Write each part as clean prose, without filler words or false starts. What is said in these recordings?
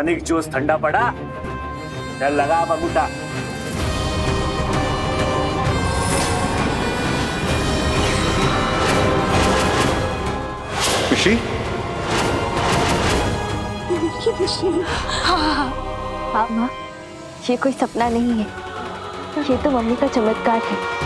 तनिक जूस ठंडा पड़ा, चल लगा अब अंगूठा। खुशी? हाँ माँ, ये कोई सपना नहीं है, ये तो मम्मी का चमत्कार है।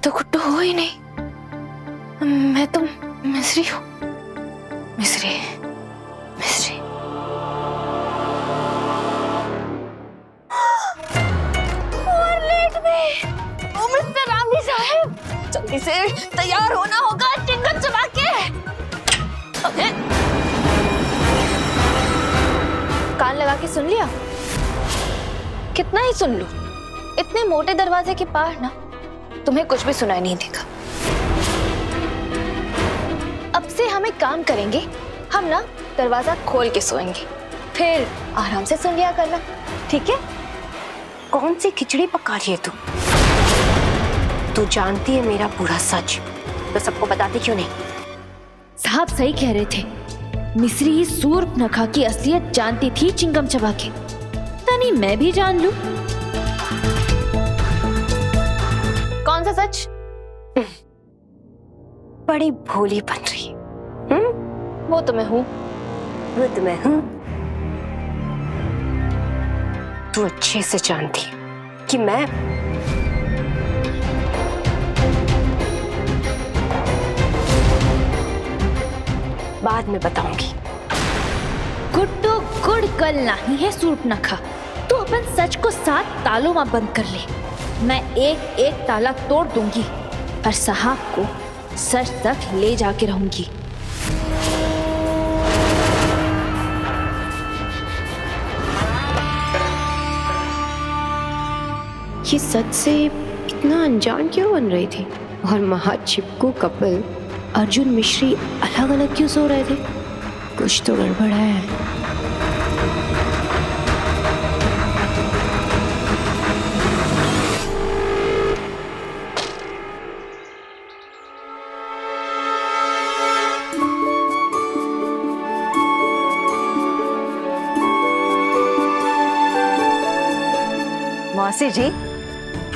तो गुड्डू हो ही नहीं, मैं तो मिस्री हूँ। मिस्री मिस्री। और लेट में। ओ मिस्टर रामी साहब, जल्दी से तैयार होना होगा चिंगम चबा के। कान लगा के सुन लिया? कितना ही सुन लूं? इतने मोटे दरवाजे के पार ना तुम्हें कुछ भी सुनाई नहीं देगा। अब से हम एक काम करेंगे, हम ना दरवाजा खोल के सोएंगे, फिर आराम से सुन लिया करना, ठीक है? कौन सी खिचड़ी पका रही है तू? तू जानती है मेरा पूरा सच, तो सबको बताती क्यों नहीं? साहब सही कह रहे थे, मिस्री सूर्पनखा की असलियत जानती थी चिंगम चबा के। तनी मैं भी जान लूं। कौन सा सच? बड़ी भोली बन रही है। वो तो मैं हूँ। वो तो मैं हूँ। तू अच्छे से जानती है कि मैं बाद में बताऊंगी। गुड्डू गुड़ कल नहीं है सूर्पनखा। तू अपन सच को 7 तालों में बंद कर ले। मैं एक एक ताला तोड़ दूंगी और साहब को सच तक ले जाके रहूंगी। ये सच से इतना अनजान क्यों बन रही थी? और महाचिपकू कपल अर्जुन मिश्री अलग अलग क्यों सो रहे थे? कुछ तो गड़बड़ है। मौसी जी,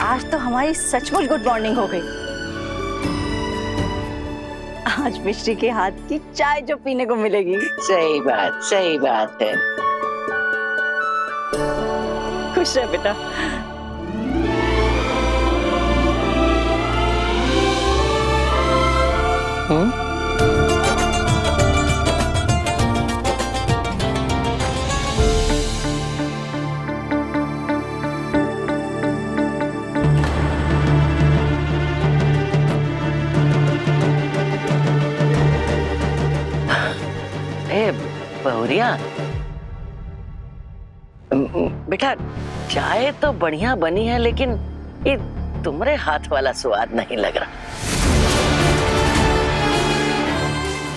आज तो हमारी सचमुच गुड मॉर्निंग हो गई। आज मिश्री के हाथ की चाय जो पीने को मिलेगी। सही बात है। खुश रह बेटा। बहुरिया, बेटा चाय तो बढ़िया बनी है, लेकिन ये तुम्हारे हाथ वाला स्वाद नहीं लग रहा।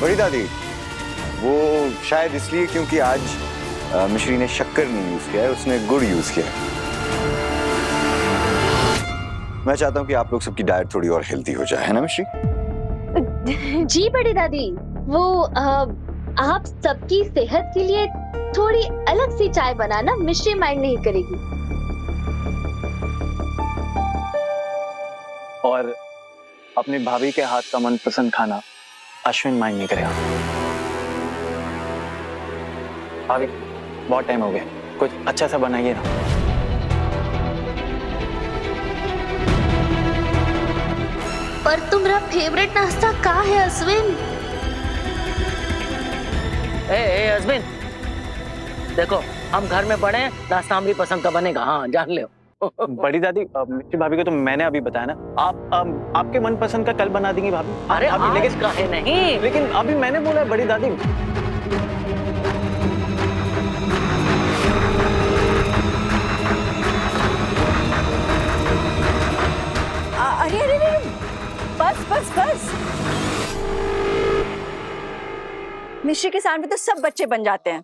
बड़ी दादी, वो शायद इसलिए क्योंकि आज मिश्री ने शक्कर नहीं यूज किया है, उसने गुड़ यूज किया है। मैं चाहता हूँ कि आप लोग सबकी डाइट थोड़ी और हेल्दी हो जाए, है ना मिश्री? जी बड़ी दादी, वो आप सबकी सेहत के लिए थोड़ी अलग सी चाय बनाना, मिश्री माइंड नहीं करेगी। और अपनी भाभी के हाथ का मनपसंद खाना अश्विन माइंड नहीं करेगा। भाभी बहुत टाइम हो गया, कुछ अच्छा सा बनाइए ना। पर तुम्हारा फेवरेट नाश्ता क्या है अश्विन? ए अश्विन, देखो हम घर में बड़े, नाश्ता हमारी पसंद का बनेगा। हाँ जान ले। बड़ी दादी, मिश्री भाभी को तो मैंने अभी बताया ना। आप आपके मनपसंद का कल बना देंगी भाभी। अरे भाभी, आज काहे नहीं? लेकिन अभी मैंने बोला है बड़ी दादी। अरे अरे अरे, बस बस बस। मिश्री के सामने तो सब बच्चे बन जाते हैं।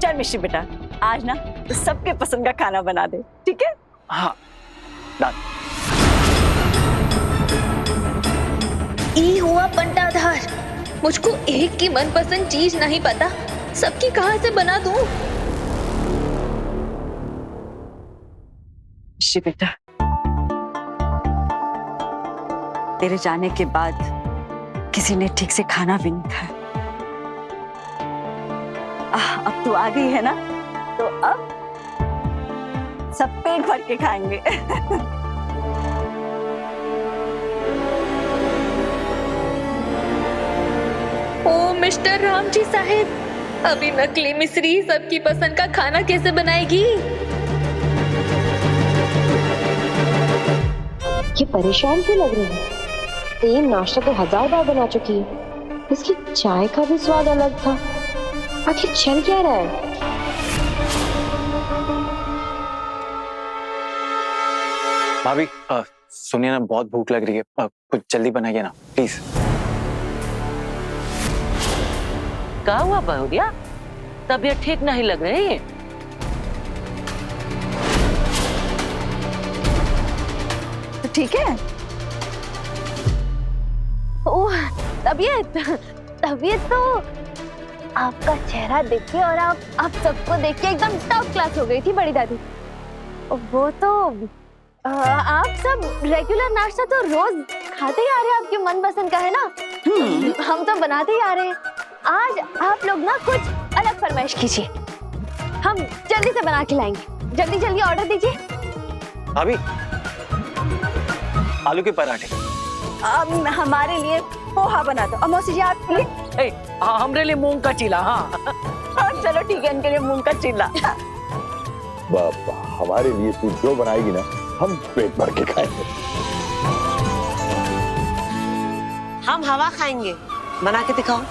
चल मिश्री बेटा, आज ना तो सबके पसंद का खाना बना दे, ठीक है? हाँ दादी। ई हुआ बंटाधार। मुझको एक की मनपसंद चीज नहीं पता, सबकी कहाँ से बना दूं? मिश्री बेटा, तेरे जाने के बाद किसी ने ठीक से खाना भी नहीं खाया। अब तू आ गई है ना, तो अब सब पेट भर के खाएंगे। ओ मिस्टर रामजी साहब, अभी नकली मिस्री सबकी पसंद का खाना कैसे बनाएगी? ये परेशान क्यों लग रही है? सेम नाश्ता तो 1000 बार बना चुकी है। इसकी चाय का भी स्वाद अलग था। आखिर चल क्या रहा है? भाभी सुनिए ना, बहुत भूख लग रही है, कुछ जल्दी बनाइए ना प्लीज। क्या हुआ बहुरिया? तबीयत ठीक नहीं लग रही? तो ठीक है। ओह तबीयत तो आपका चेहरा देख के और आप सबको देख के एकदम टॉप क्लास हो गई थी बड़ी दादी। वो तो आप सब रेगुलर नाश्ता तो रोज खाते ही आ रहे हैं, आपके मनपसंद का है ना। हम तो बनाते ही आ रहे हैं। आज आप लोग ना कुछ अलग फरमाइश कीजिए, हम जल्दी से बना के लाएंगे। जल्दी जल्दी ऑर्डर दीजिए। भाभी आलू के पराठे। हमारे लिए पोहा बना दो। और मौसी जी आपके लिए? हाँ, हमरे लिए मूंग का चीला। हाँ चलो ठीक है, इनके लिए मूंग का चिल्ला। बाबा, हमारे लिए तू जो बनाएगी ना, हम पेट भर के खाएंगे। हम हवा खाएंगे, बना के दिखाओ।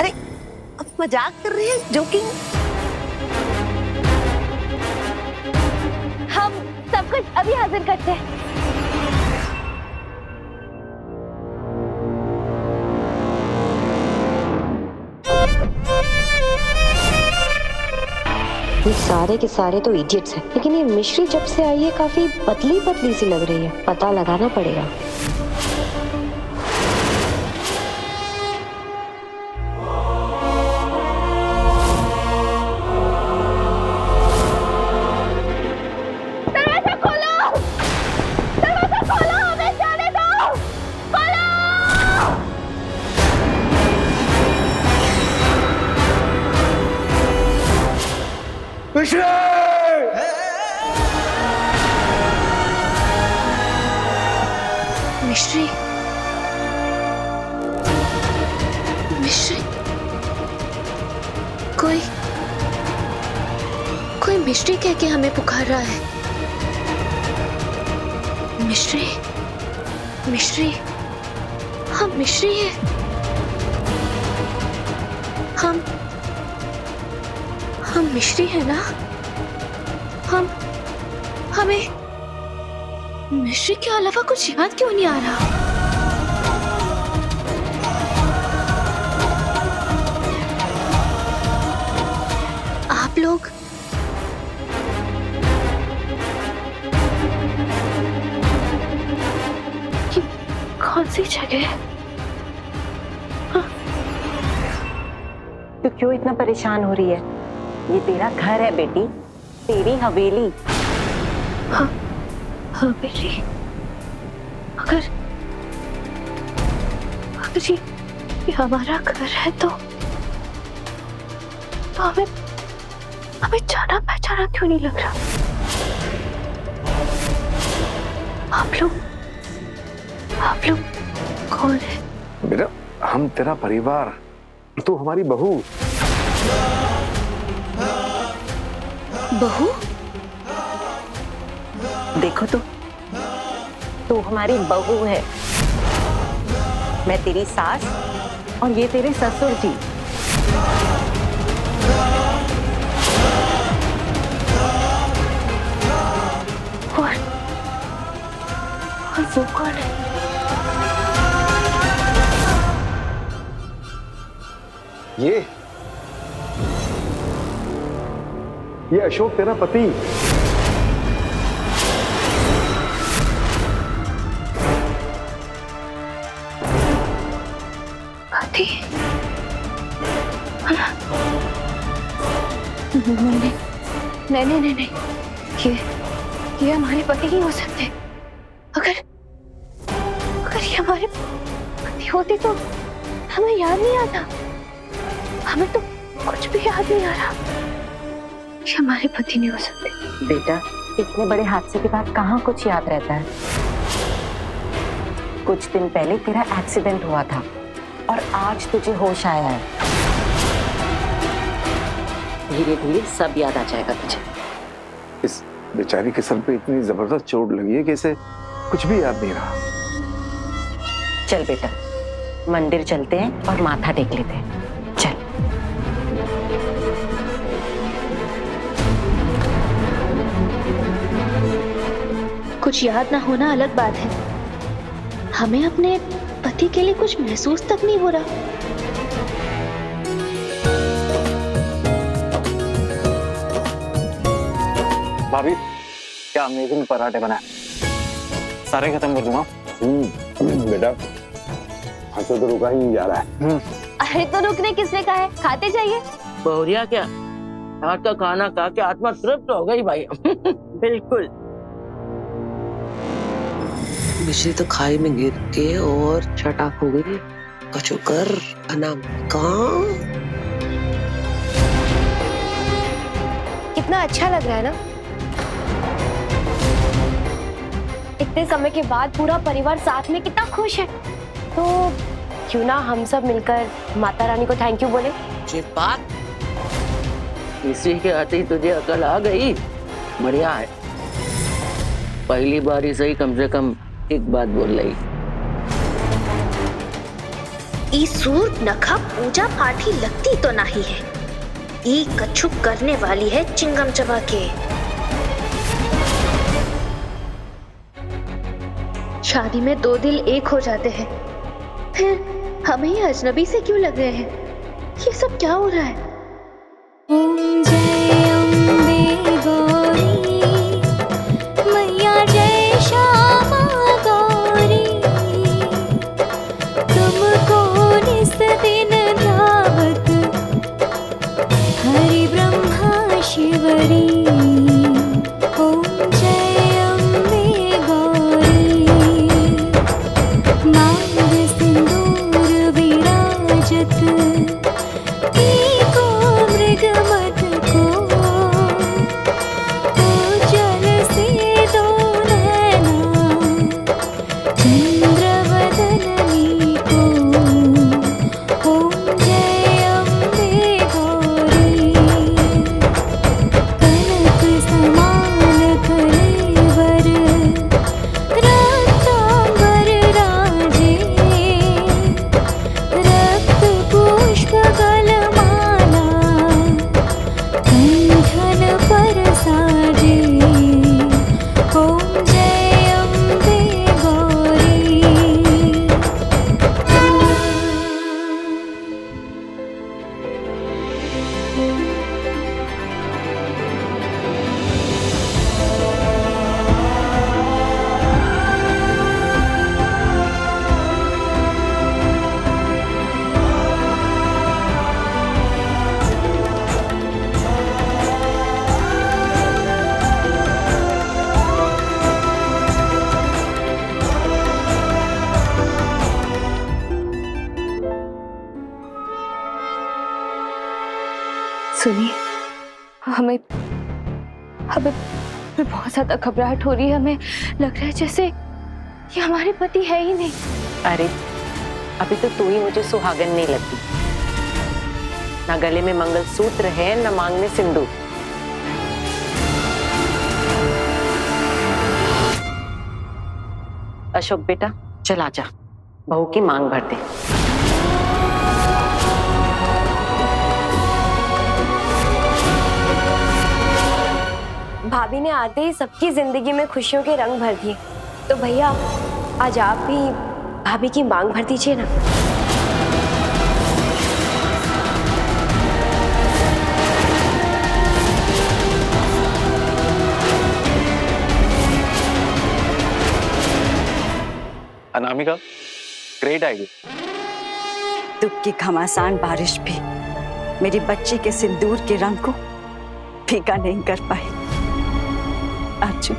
अरे अब मजाक कर रहे हैं, जोकिंग। हम सब कुछ अभी हाजिर करते हैं। ये सारे के सारे तो इडियट्स हैं, लेकिन ये मिश्री जब से आई है काफी पतली पतली सी लग रही है। पता लगाना पड़ेगा। दरवाजा खोलो! दरवाजा खोलो! हमें जाने दो! खोलो! मिश्री, मिश्री, कोई मिश्री कह के हमें पुकार रहा है। मिश्री, मिश्री, हम मिश्री है। हम मिश्री है ना? हमें मिश्री के अलावा कुछ याद क्यों नहीं आ रहा? आप लोग ये कौन सी जगह है? तू क्यों इतना परेशान हो रही है? ये तेरा घर है बेटी, तेरी हवेली। हवेली? अगर ये हमारा घर है तो हमें जाना पहचाना क्यों नहीं लग रहा? आप लोग कौन है? बेटा, हम तेरा परिवार, तू हमारी बहू। बहू? देखो तो, तू हमारी बहू है, मैं तेरी सास और ये तेरे ससुर जी। और वो कौन है? ये अशोक तेरा पति। पति? नहीं, ये हमारे पति नहीं हो सकते। अगर ये हमारे पति होते तो हमें याद नहीं आता। हमें तो कुछ भी याद नहीं आ रहा। ये हमारे पति नहीं हो सकते। बेटा, इतने बड़े हादसे के बाद कहाँ कुछ याद रहता है। कुछ दिन पहले तेरा एक्सीडेंट हुआ था और आज तुझे होश आया है। धीरे धीरे सब याद आ जाएगा तुझे। इस बेचारी के सर पे इतनी जबरदस्त चोट लगी है कि इसे कुछ भी याद नहीं रहा। चल बेटा, मंदिर चलते हैं और माथा टेक लेते हैं। चल। कुछ याद ना होना अलग बात है, हमें अपने पति के लिए कुछ महसूस तक नहीं हो रहा। भाभी, क्या अमेजिंग पराठे बनाए, सारे खत्म कर दूंगा। बेटा, हंसो तो रुका ही नहीं जा रहा है। अरे तो रुकने किसने कहा है, खाते जाइए। बहुरिया क्या, हाथ का खाना खा के आत्मा तृप्त हो गई भाई। बिल्कुल। बिजली तो खाई में गिर के और छटाक हो गई। कचुकर अनामिका, कितना अच्छा लग रहा है ना। इतने समय के बाद पूरा परिवार साथ में कितना खुश है। तो क्यों ना हम सब मिलकर माता रानी को थैंक यू बोले। बात इसी के आते ही तुझे अकल आ गई। बढ़िया है, पहली बार ही सही कम से कम एक बात बोल रही। ई सूर्पनखा पूजा पाठी लगती तो नहीं है, ई कछु करने वाली है चिंगम चबा के। शादी में दो दिल एक हो जाते हैं, फिर हमें ये अजनबी से क्यों लग रहे हैं? ये सब क्या हो रहा है? ओम जय अम्बे गौरी मैया, जय श्यामा गौरी, तुमको निस दिन ध्यावत हरि ब्रह्मा शिवरी। ओम जय अम्बे गौरी, मांग सिंदूर विराजत, एको मृग मद को, जल से दो नैना, चंद्र वदनी को। ओम जय अम्बे गौरी, कनक समान कलेवर, रक्तांबर राजे, रक्त पुष्प गलमाला, कंठन पर साजे। ओम जय अम्बे गौरी। सुनिए, हमें बहुत ज्यादा घबराहट हो रही है। हमें लग रहा है जैसे ये हमारे पति है ही नहीं। अरे, अभी तो तू ही मुझे सुहागन नहीं लगती। ना गले में मंगलसूत्र है, ना मांग में सिंदूर। अशोक बेटा, चल आजा, बहू की मांग भर दे। भाभी ने आते ही सबकी जिंदगी में खुशियों के रंग भर दिए, तो भैया आज आप भी भाभी की मांग भर दीजिए ना। Anamika, great idea. दुख की घमासान बारिश भी मेरी बच्ची के सिंदूर के रंग को फीका नहीं कर पाई। अर्जुन,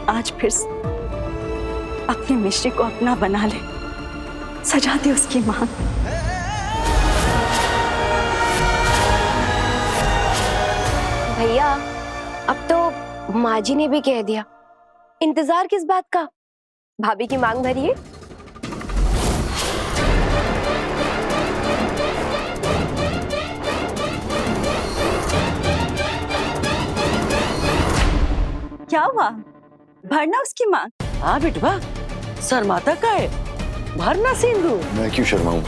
आज फिर अपनी मिश्री को अपना बना ले, सजा दे उसकी मांग। भैया अब तो माँ जी ने भी कह दिया, इंतजार किस बात का, भाभी की मांग भरिए। क्या हुआ? भरना उसकी मांग। हाँ बिटवा, शर्माता का है, भरना सिंदूर। मैं क्यों शर्माऊं?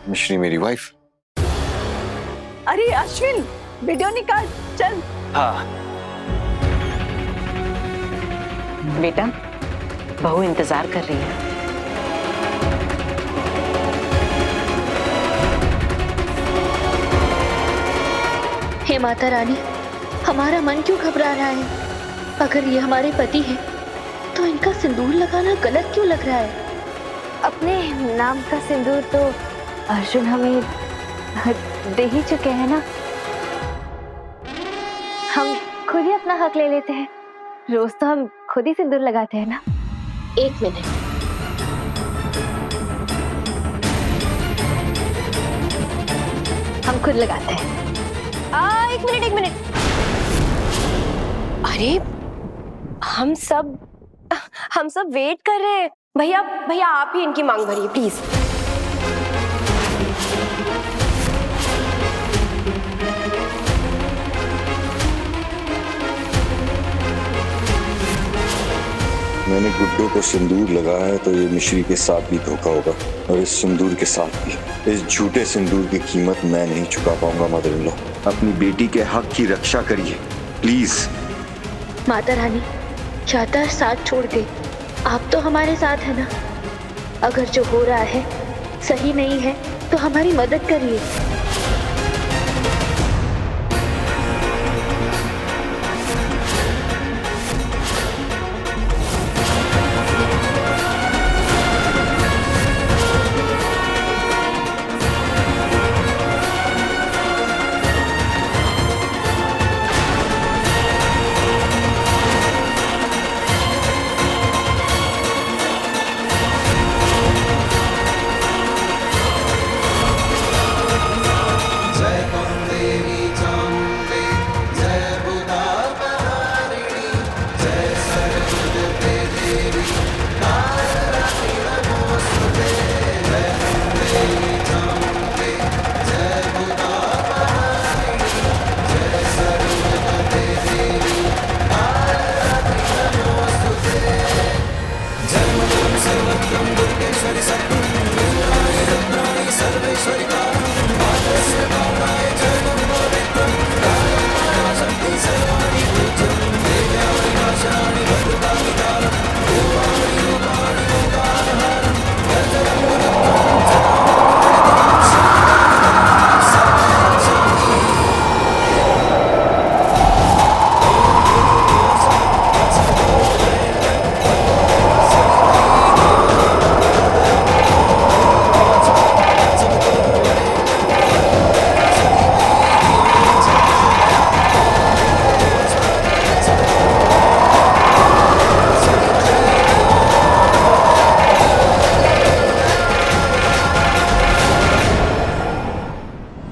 मिश्री मेरी वाइफ। अरे अश्विन, वीडियो निकाल, चल। हाँ। बेटा, बहू इंतजार कर रही है। हे माता रानी, हमारा मन क्यों घबरा रहा है? अगर ये हमारे पति हैं, तो इनका सिंदूर लगाना गलत क्यों लग रहा है? अपने नाम का सिंदूर तो अर्जुन हमें दे ही चुके हैं ना, हम खुद ही अपना हक ले लेते हैं। रोज तो हम खुद ही सिंदूर लगाते हैं ना। एक मिनट, हम खुद लगाते हैं। एक मिनट। अरे हम सब वेट कर रहे हैं। भैया आप ही इनकी मांग भरिए प्लीज। मैंने गुड्डो को सिंदूर लगाया है, तो ये मिश्री के साथ भी धोखा होगा, और इस सिंदूर के साथ भी। इस झूठे सिंदूर की कीमत मैं नहीं चुका पाऊंगा। मदर इन लॉ, अपनी बेटी के हक की रक्षा करिए प्लीज। माता रानी, चाहता साथ छोड़ दे, आप तो हमारे साथ है ना। अगर जो हो रहा है सही नहीं है तो हमारी मदद करिए।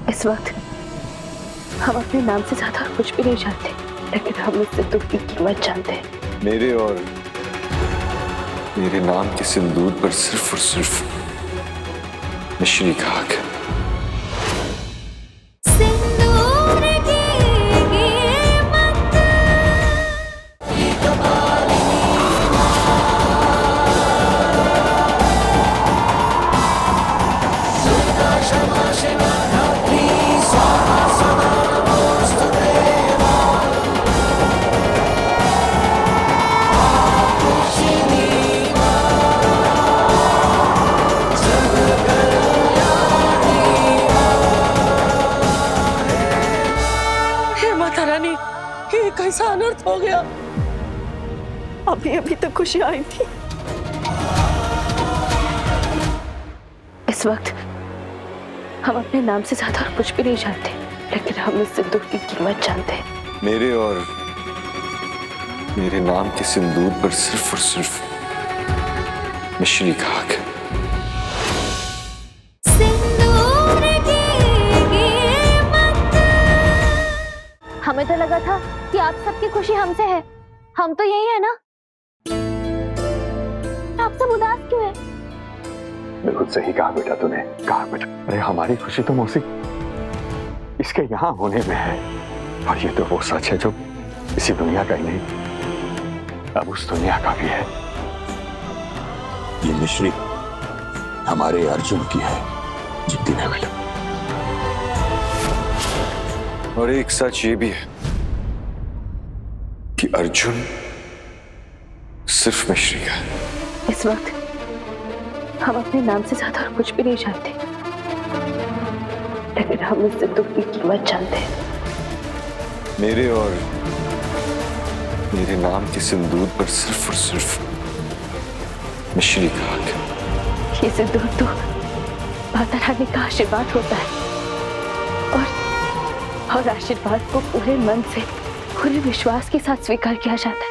इस वक्त हम अपने नाम से ज्यादा कुछ भी नहीं जानते, लेकिन हम इस सिंदूर की कीमत जानते हैं। मेरे और मेरे नाम के सिंदूर पर सिर्फ और सिर्फ मिश्री का हक है। सिंदूर की कीमत हे माता रानी, ये कैसा अनर्थ हो गया? अभी अभी तो खुशी आई थी। इस वक्त हम अपने नाम से ज्यादा और कुछ भी नहीं जानते, लेकिन हम इस सिंदूर की कीमत जानते हैं। मेरे और मेरे नाम के सिंदूर पर सिर्फ और सिर्फ मिश्री का हक है। सिंदूर की कीमत। हमें तो लगा था कि आप सबकी खुशी हमसे है, हम तो यही है ना। आप सब उदास क्यों है? बिल्कुल सही कहा बेटा तूने, कहा बेटा। अरे हमारी खुशी तो मौसी इसके यहाँ होने में है, और ये तो वो सच है जो इसी दुनिया का ही नहीं, अब उस दुनिया का भी है। ये मिश्री हमारे अर्जुन की है, जीती है बेटा। और एक सच ये भी है कि अर्जुन सिर्फ मिश्री का है। इस वक्त हम अपने नाम से ज्यादा और कुछ भी नहीं जानते, लेकिन हम इस सिंदूर की कीमत जानते हैं। मेरे और मेरे नाम के सिंदूर पर सिर्फ और सिर्फ मिश्री का हक है। ये सिंदूर तो माता रानी का आशीर्वाद होता है, और आशीर्वाद को पूरे मन से, पूरे विश्वास के साथ स्वीकार किया जाता है।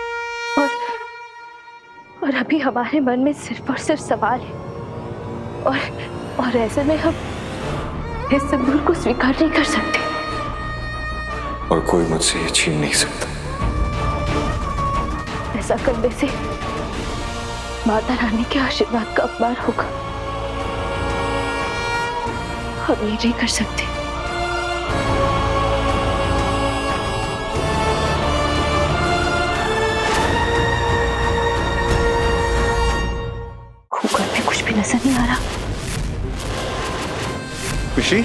और अभी हमारे मन में सिर्फ और सिर्फ सवाल है, और ऐसे में हम इस सिंदूर को स्वीकार नहीं कर सकते, और कोई मुझसे ये छीन नहीं सकता। ऐसा करने से माता रानी के आशीर्वाद का अपमान होगा। हम ये नहीं कर सकते। कुकर में कुछ भी नजर नहीं आ रहा। मिश्री,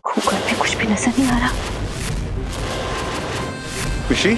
कुकर में कुछ भी नजर नहीं आ रहा। मिश्री।